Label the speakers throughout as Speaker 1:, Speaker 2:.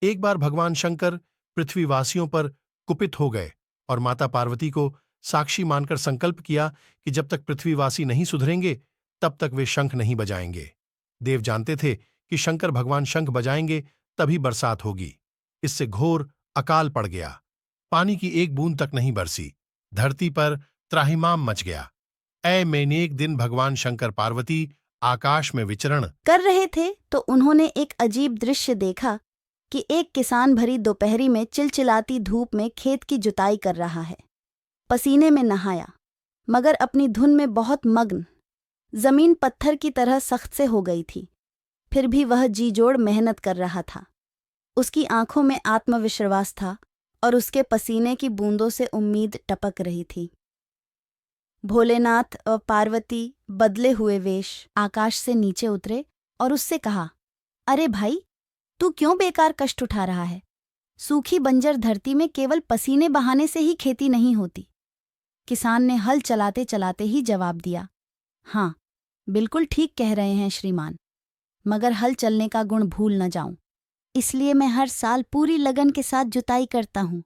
Speaker 1: एक बार भगवान शंकर पृथ्वीवासियों पर कुपित हो गए और माता पार्वती को साक्षी मानकर संकल्प किया कि जब तक पृथ्वीवासी नहीं सुधरेंगे तब तक वे शंख नहीं बजाएंगे। देव जानते थे कि शंकर भगवान शंख बजाएंगे तभी बरसात होगी। इससे घोर अकाल पड़ गया। पानी की एक बूंद तक नहीं बरसी। धरती पर त्राहिमाम मच गया। मैंने एक दिन भगवान शंकर पार्वती आकाश में विचरण
Speaker 2: कर रहे थे तो उन्होंने एक अजीब दृश्य देखा कि एक किसान भरी दोपहरी में चिलचिलाती धूप में खेत की जुताई कर रहा है। पसीने में नहाया मगर अपनी धुन में बहुत मग्न। जमीन पत्थर की तरह सख्त से हो गई थी, फिर भी वह जी जोड़ मेहनत कर रहा था। उसकी आंखों में आत्मविश्वास था और उसके पसीने की बूंदों से उम्मीद टपक रही थी। भोलेनाथ और पार्वती बदले हुए वेश आकाश से नीचे उतरे और उससे कहा, अरे भाई, तू क्यों बेकार कष्ट उठा रहा है? सूखी बंजर धरती में केवल पसीने बहाने से ही खेती नहीं होती। किसान ने हल चलाते चलाते ही जवाब दिया, हाँ, बिल्कुल ठीक कह रहे हैं श्रीमान, मगर हल चलने का गुण भूल न जाऊं, इसलिए मैं हर साल पूरी लगन के साथ जुताई करता हूं।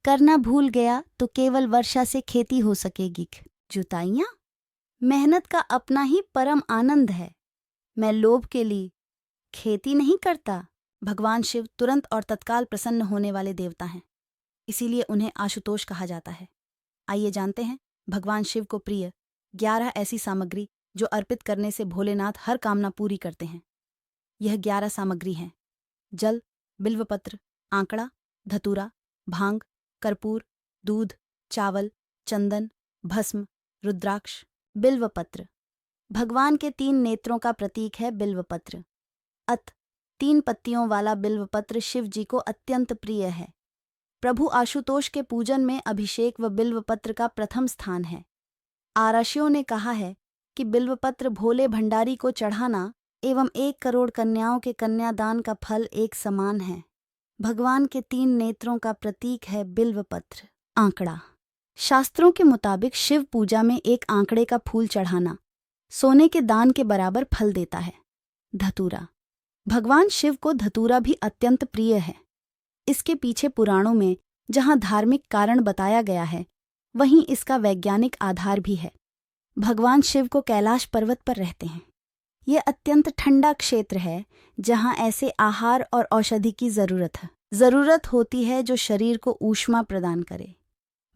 Speaker 2: करना भूल गया तो केवल वर्षा से खेती हो सकेगी। जुताइयां मेहनत का अपना ही परम आनंद है। मैं लोभ के लिए खेती नहीं करता। भगवान शिव तुरंत और तत्काल प्रसन्न होने वाले देवता हैं, इसीलिए उन्हें आशुतोष कहा जाता है। आइए जानते हैं भगवान शिव को प्रिय 11 ऐसी सामग्री जो अर्पित करने से भोलेनाथ हर कामना पूरी करते हैं। यह 11 सामग्री हैं: जल, बिल्वपत्र, आंकड़ा, धतूरा, भांग, कर्पूर, दूध, चावल, चंदन, भस्म, रुद्राक्ष। बिल्वपत्र भगवान के 3 नेत्रों का प्रतीक है। बिल्वपत्र 3 पत्तियों वाला बिल्वपत्र शिव जी को अत्यंत प्रिय है। प्रभु आशुतोष के पूजन में अभिषेक व बिल्वपत्र का प्रथम स्थान है। आराशियों ने कहा है कि बिल्वपत्र भोले भंडारी को चढ़ाना एवं 1 करोड़ कन्याओं के कन्यादान का फल एक समान है। भगवान के 3 नेत्रों का प्रतीक है बिल्वपत्र। आंकड़ा शास्त्रों के मुताबिक शिव पूजा में 1 आंकड़े का फूल चढ़ाना सोने के दान के बराबर फल देता है। धतूरा भगवान शिव को धतूरा भी अत्यंत प्रिय है। इसके पीछे पुराणों में जहां धार्मिक कारण बताया गया है, वहीं इसका वैज्ञानिक आधार भी है। भगवान शिव को कैलाश पर्वत पर रहते हैं। यह अत्यंत ठंडा क्षेत्र है जहां ऐसे आहार और औषधि की जरूरत होती है जो शरीर को ऊष्मा प्रदान करे।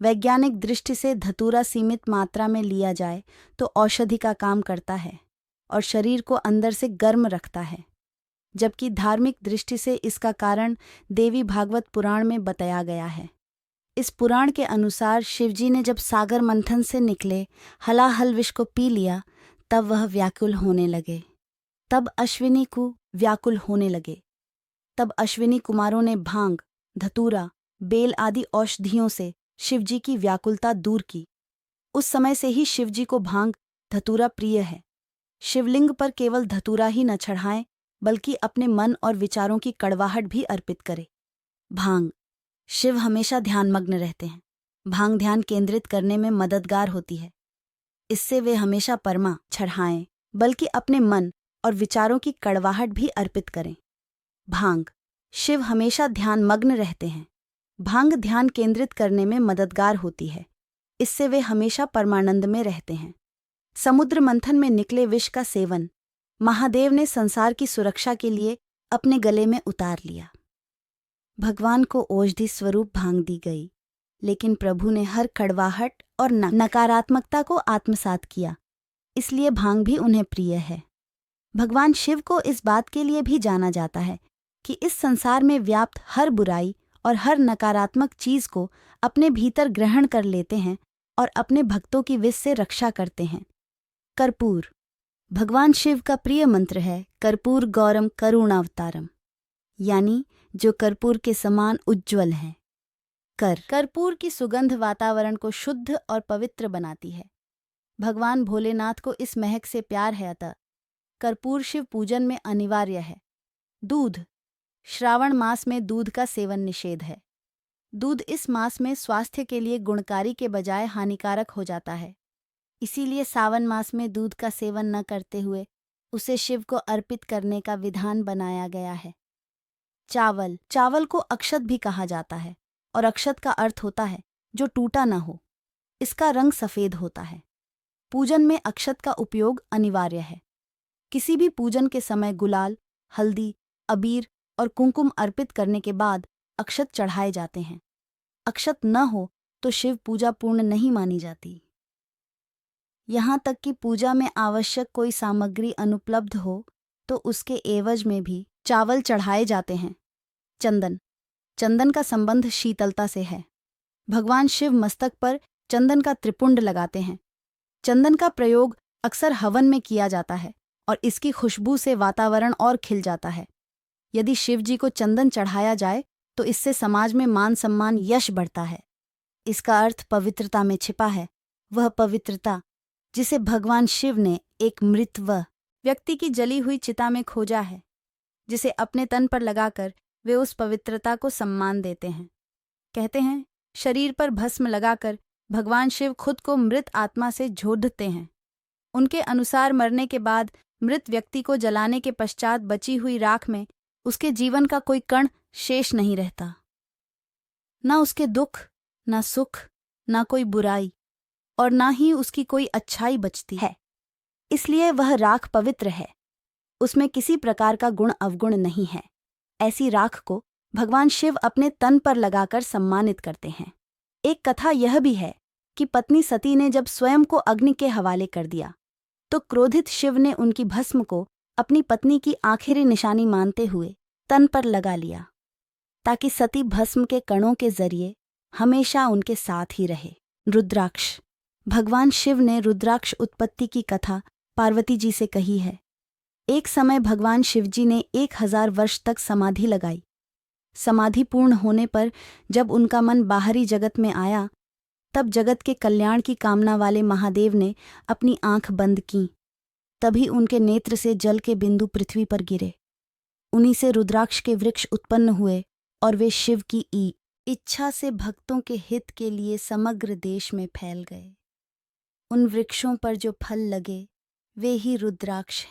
Speaker 2: वैज्ञानिक दृष्टि से धतूरा सीमित मात्रा में लिया जाए तो औषधि का काम करता है और शरीर को अंदर से गर्म रखता है, जबकि धार्मिक दृष्टि से इसका कारण देवी भागवत पुराण में बताया गया है। इस पुराण के अनुसार शिवजी ने जब सागर मंथन से निकले हलाहल विष को पी लिया, तब वह व्याकुल होने लगे। तब अश्विनी कुमारों ने भांग, धतूरा, बेल आदि औषधियों से शिवजी की व्याकुलता दूर की। उस समय से ही शिवजी को भांग, धतूरा प्रिय है। शिवलिंग पर केवल धतूरा ही न चढ़ाएं, बल्कि अपने मन और विचारों की कड़वाहट भी अर्पित करें। भांग शिव हमेशा ध्यानमग्न रहते हैं। भांग ध्यान केंद्रित करने में मददगार होती है। इससे वे हमेशा परमा चढ़ाएं, बल्कि अपने मन और विचारों की कड़वाहट भी अर्पित करें। भांग शिव हमेशा ध्यानमग्न रहते हैं। भांग ध्यान केंद्रित करने में मददगार होती है। इससे वे हमेशा परमानंद में रहते हैं। समुद्र मंथन में निकले विष का सेवन महादेव ने संसार की सुरक्षा के लिए अपने गले में उतार लिया। भगवान को औषधि स्वरूप भांग दी गई, लेकिन प्रभु ने हर कड़वाहट और नकारात्मकता को आत्मसात किया, इसलिए भांग भी उन्हें प्रिय है। भगवान शिव को इस बात के लिए भी जाना जाता है कि इस संसार में व्याप्त हर बुराई और हर नकारात्मक चीज को अपने भीतर ग्रहण कर लेते हैं और अपने भक्तों की विष से रक्षा करते हैं। कर्पूर भगवान शिव का प्रिय मंत्र है कर्पूर गौरम करुणावतारम, यानी जो कर्पूर के समान उज्ज्वल है। कर्पूर की सुगंध वातावरण को शुद्ध और पवित्र बनाती है। भगवान भोलेनाथ को इस महक से प्यार है, अतः कर्पूर शिव पूजन में अनिवार्य है। दूध श्रावण मास में दूध का सेवन निषेध है। दूध इस मास में स्वास्थ्य के लिए गुणकारी के बजाय हानिकारक हो जाता है, इसीलिए सावन मास में दूध का सेवन न करते हुए उसे शिव को अर्पित करने का विधान बनाया गया है। चावल। चावल को अक्षत भी कहा जाता है और अक्षत का अर्थ होता है जो टूटा न हो। इसका रंग सफेद होता है। पूजन में अक्षत का उपयोग अनिवार्य है। किसी भी पूजन के समय गुलाल, हल्दी, अबीर और कुंकुम अर्पित करने के बाद अक्षत चढ़ाए जाते हैं। अक्षत न हो तो शिव पूजा पूर्ण नहीं मानी जाती। यहाँ तक कि पूजा में आवश्यक कोई सामग्री अनुपलब्ध हो तो उसके एवज में भी चावल चढ़ाए जाते हैं। चंदन। चंदन का संबंध शीतलता से है। भगवान शिव मस्तक पर चंदन का त्रिपुंड लगाते हैं। चंदन का प्रयोग अक्सर हवन में किया जाता है और इसकी खुशबू से वातावरण और खिल जाता है। यदि शिव जी को चंदन चढ़ाया जाए तो इससे समाज में मान सम्मान, यश बढ़ता है। इसका अर्थ पवित्रता में छिपा है, वह पवित्रता जिसे भगवान शिव ने एक मृत व्यक्ति की जली हुई चिता में खोजा है, जिसे अपने तन पर लगाकर वे उस पवित्रता को सम्मान देते हैं। कहते हैं, शरीर पर भस्म लगाकर भगवान शिव खुद को मृत आत्मा से जोड़ते हैं। उनके अनुसार मरने के बाद मृत व्यक्ति को जलाने के पश्चात बची हुई राख में उसके जीवन का कोई कण शेष नहीं रहता। ना उसके दुख, ना सुख, ना कोई बुराई और ना ही उसकी कोई अच्छाई बचती है। इसलिए वह राख पवित्र है। उसमें किसी प्रकार का गुण अवगुण नहीं है। ऐसी राख को भगवान शिव अपने तन पर लगाकर सम्मानित करते हैं। एक कथा यह भी है कि पत्नी सती ने जब स्वयं को अग्नि के हवाले कर दिया तो क्रोधित शिव ने उनकी भस्म को अपनी पत्नी की आखिरी निशानी मानते हुए तन पर लगा लिया, ताकि सती भस्म के कणों के जरिए हमेशा उनके साथ ही रहे। रुद्राक्ष। भगवान शिव ने रुद्राक्ष उत्पत्ति की कथा पार्वती जी से कही है। एक समय भगवान शिवजी ने 1000 वर्ष तक समाधि लगाई। समाधि पूर्ण होने पर जब उनका मन बाहरी जगत में आया, तब जगत के कल्याण की कामना वाले महादेव ने अपनी आंख बंद की। तभी उनके नेत्र से जल के बिंदु पृथ्वी पर गिरे। उन्हीं से रुद्राक्ष के वृक्ष उत्पन्न हुए और वे शिव की इच्छा से भक्तों के हित के लिए समग्र देश में फैल गए। उन वृक्षों पर जो फल लगे वे ही रुद्राक्ष हैं।